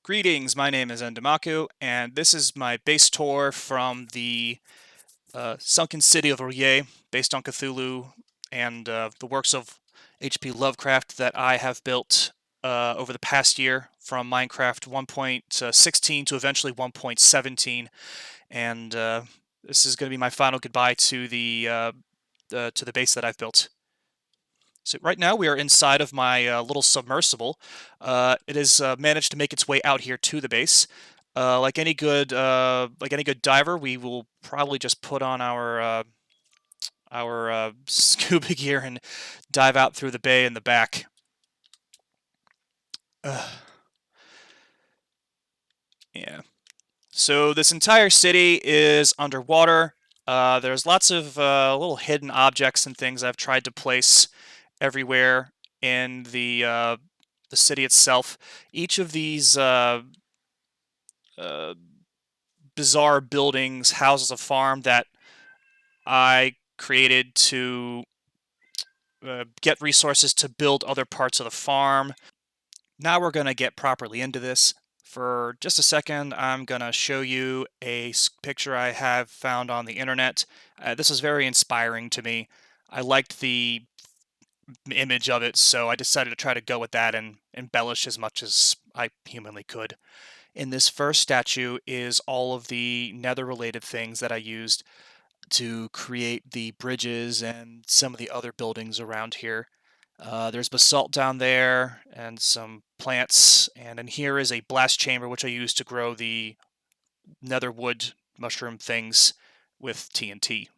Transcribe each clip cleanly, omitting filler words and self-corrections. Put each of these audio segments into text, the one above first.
Greetings, my name is Endemaku, and this is my base tour from the sunken city of Rie, based on Cthulhu and the works of H.P. Lovecraft that I have built over the past year from Minecraft 1.16 to eventually 1.17, and this is going to be my final goodbye to the base that I've built. So right now we are inside of my little submersible. It has managed to make its way out here to the base. Like any good diver, we will probably just put on our scuba gear and dive out through the bay in the back. Yeah. So this entire city is underwater. There's lots of little hidden objects and things I've tried to place everywhere in the city itself. Each of these uh, bizarre buildings houses a farm that I created to get resources to build other parts of the farm. Now we're going to get properly into this. For just a second, I'm going to show you a picture I have found on the internet. This is very inspiring to me. I liked the image of it, so I decided to try to go with that and embellish as much as I humanly could. In this first statue is all of the nether-related things that I used to create the bridges and some of the other buildings around here. There's basalt down there and some plants, and in here is a blast chamber which I used to grow the nether wood mushroom things with TNT.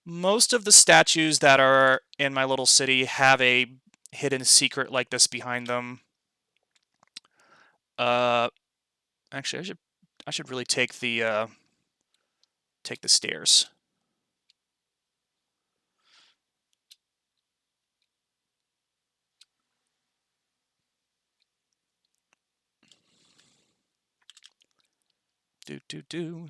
Most of the statues that are in my little city have a hidden secret like this behind them. Uh, Actually, I should really take the stairs. Do do do.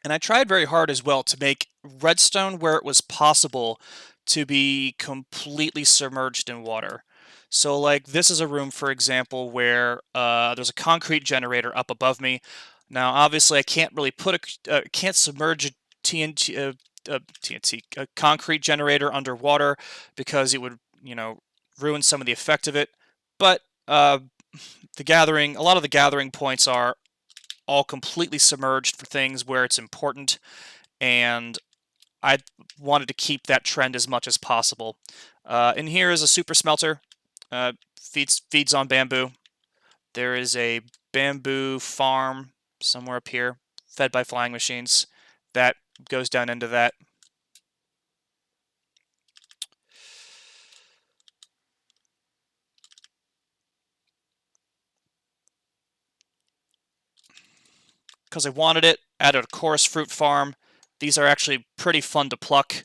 And I tried very hard as well to make redstone where it was possible to be completely submerged in water. So like this is a room, for example, where there's a concrete generator up above me. Now, obviously, I can't really can't submerge a a concrete generator underwater because it would, ruin some of the effect of it. But a lot of the gathering points are all completely submerged for things where it's important, and I wanted to keep that trend as much as possible. In here is a super smelter, feeds on bamboo. There is a bamboo farm somewhere up here, fed by flying machines. That goes down into that. Because I wanted it, added a chorus fruit farm. These are actually pretty fun to pluck.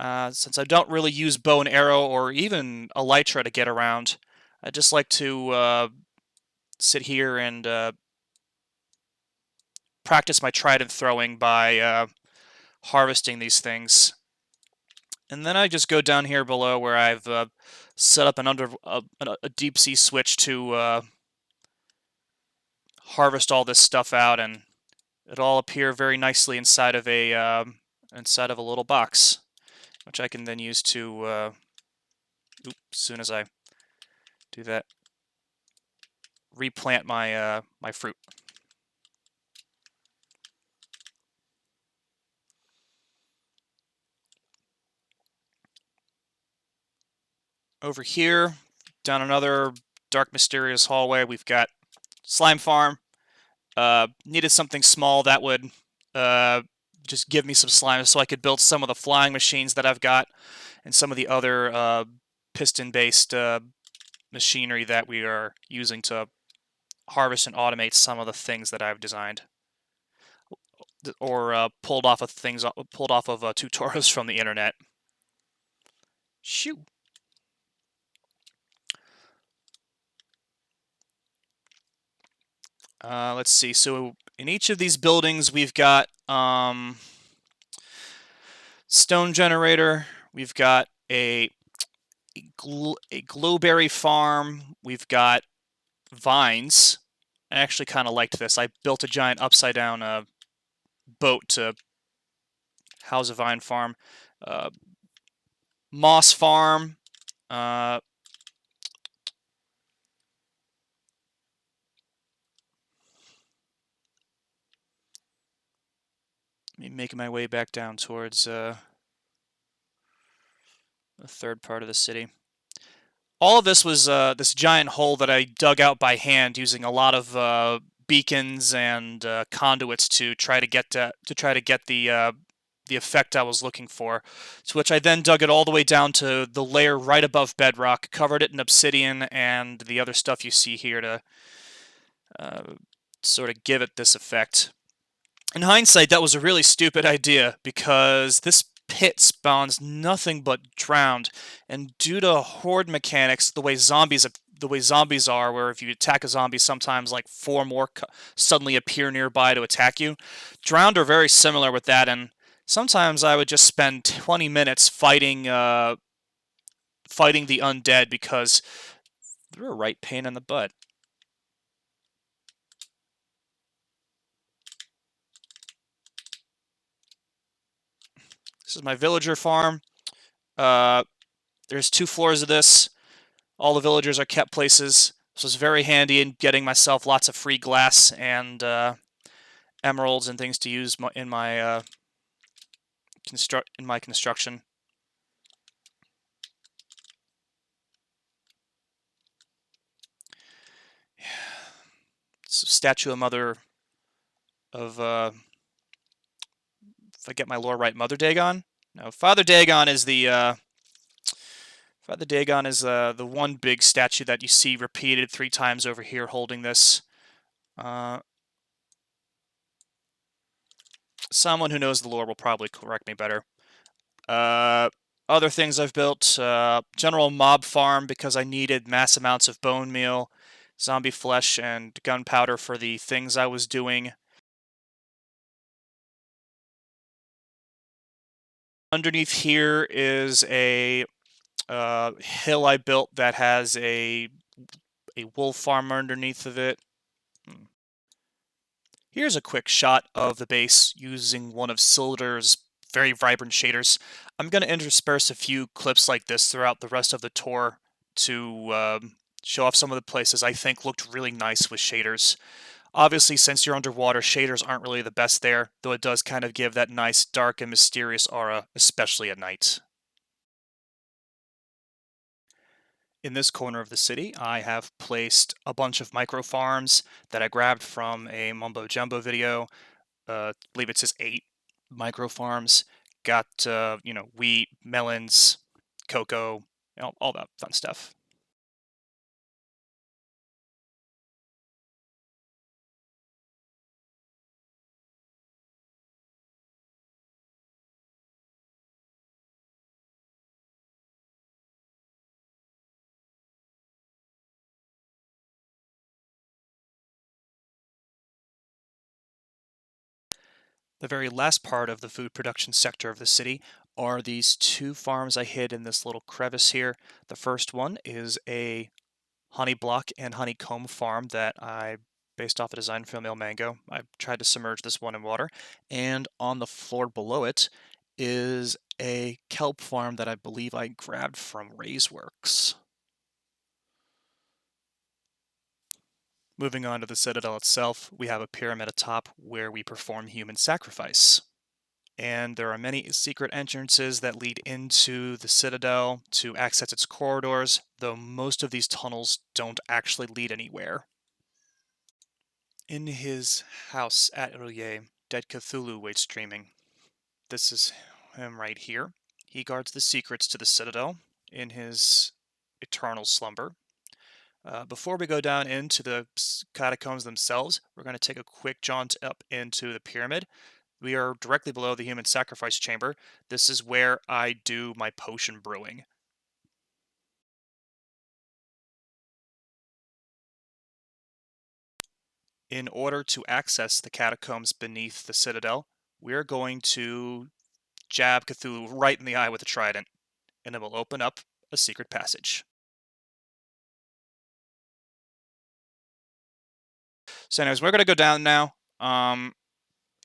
Since I don't really use bow and arrow or even elytra to get around, I just like to sit here and practice my trident throwing by harvesting these things. And then I just go down here below where I've set up a deep sea switch to harvest all this stuff out, and it'll all appear very nicely inside of a little box, which I can then use to. As soon as I do that, replant my fruit. Over here, down another dark, mysterious hallway, we've got slime farm. Needed something small that would just give me some slime so I could build some of the flying machines that I've got and some of the other piston-based machinery that we are using to harvest and automate some of the things that I've designed or pulled off of tutorials from the internet. Shoo. Let's see. So in each of these buildings, we've got stone generator. We've got a glowberry farm. We've got vines. I actually kind of liked this. I built a giant upside down boat to house a vine farm. Uh, moss farm. Uh, making my way back down towards the third part of the city. All of this was this giant hole that I dug out by hand using a lot of beacons and conduits to try to get the effect I was looking for. To which I then dug it all the way down to the layer right above bedrock, covered it in obsidian and the other stuff you see here to sort of give it this effect. In hindsight, that was a really stupid idea because this pit spawns nothing but drowned, and due to horde mechanics, the way zombies are, where if you attack a zombie, sometimes like four more suddenly appear nearby to attack you. Drowned are very similar with that, and sometimes I would just spend 20 minutes fighting the undead because they're a right pain in the butt. This is my villager farm. There's 2 floors of this. All the villagers are kept places. This was very handy in getting myself lots of free glass and emeralds and things to use in my construction. It's a statue of Mother of if I get my lore right, Mother Dagon. No, Father Dagon is the one big statue that you see repeated 3 times over here, holding this. Someone who knows the lore will probably correct me better. Other things I've built, general mob farm because I needed mass amounts of bone meal, zombie flesh, and gunpowder for the things I was doing. Underneath here is a hill I built that has a wolf farm underneath of it. Here's a quick shot of the base using one of Silder's very vibrant shaders. I'm going to intersperse a few clips like this throughout the rest of the tour to show off some of the places I think looked really nice with shaders. Obviously, since you're underwater, shaders aren't really the best there, though it does kind of give that nice dark and mysterious aura, especially at night. In this corner of the city, I have placed a bunch of micro farms that I grabbed from a Mumbo Jumbo video. I believe it says 8 micro farms. Got wheat, melons, cocoa, all that fun stuff. The very last part of the food production sector of the city are these 2 farms I hid in this little crevice here. The first one is a honey block and honeycomb farm that I based off a design from Il Mango. I tried to submerge this one in water, and on the floor below it is a kelp farm that I believe I grabbed from Ray's Moving on to the Citadel itself, we have a pyramid atop where we perform human sacrifice. And there are many secret entrances that lead into the Citadel to access its corridors, though most of these tunnels don't actually lead anywhere. In his house at Rouillé, dead Cthulhu waits dreaming. This is him right here. He guards the secrets to the Citadel in his eternal slumber. Before we go down into the catacombs themselves, we're going to take a quick jaunt up into the pyramid. We are directly below the human sacrifice chamber. This is where I do my potion brewing. In order to access the catacombs beneath the Citadel, we're going to jab Cthulhu right in the eye with a trident, and it will open up a secret passage. So anyways, we're going to go down now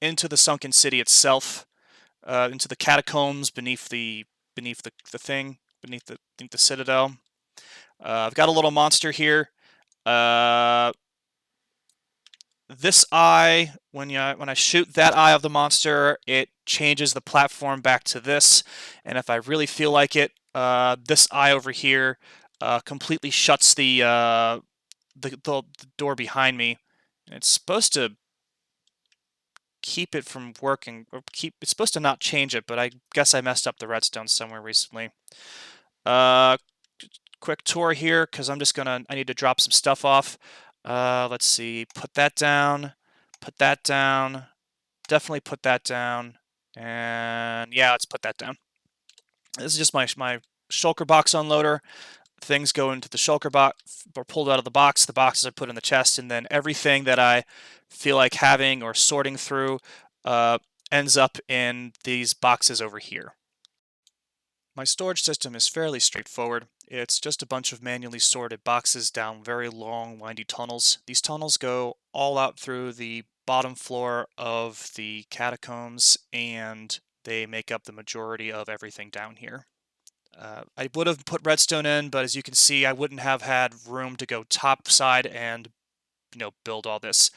into the sunken city itself, into the catacombs beneath the thing, beneath the citadel. I've got a little monster here. This eye, when I shoot that eye of the monster, it changes the platform back to this, and if I really feel like it, this eye over here completely shuts the door behind me. And it's supposed to keep it from working, or it's supposed to not change it, but I guess I messed up the redstone somewhere recently. Quick tour here, because I need to drop some stuff off. Let's see, put that down, definitely put that down, and yeah, let's put that down. This is just my shulker box unloader. Things go into the shulker box, or pulled out of the boxes are put in the chest, and then everything that I feel like having or sorting through ends up in these boxes over here. My storage system is fairly straightforward. It's just a bunch of manually sorted boxes down very long, windy tunnels. These tunnels go all out through the bottom floor of the catacombs, and they make up the majority of everything down here. I would have put redstone in, but as you can see, I wouldn't have had room to go top side and build all this.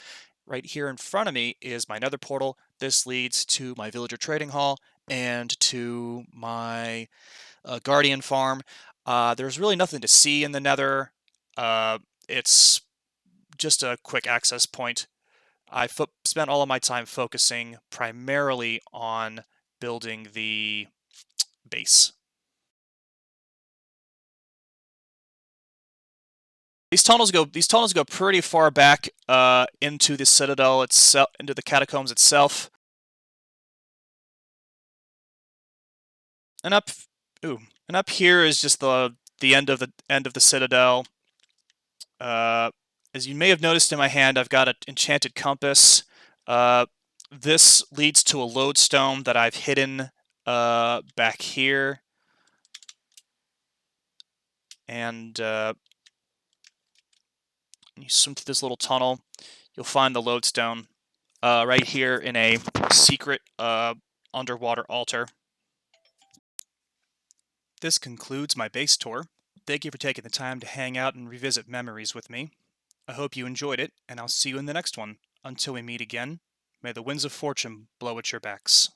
Right here in front of me is my nether portal. This leads to my villager trading hall and to my guardian farm. There's really nothing to see in the nether. It's just a quick access point. I spent all of my time focusing primarily on building the base. These tunnels go pretty far back into the citadel itself, into the catacombs itself. And up here is just the end of the citadel. As you may have noticed in my hand, I've got an enchanted compass. This leads to a lodestone that I've hidden back here. And you swim through this little tunnel, you'll find the lodestone right here in a secret underwater altar. This concludes my base tour. Thank you for taking the time to hang out and revisit memories with me. I hope you enjoyed it, and I'll see you in the next one. Until we meet again, may the winds of fortune blow at your backs.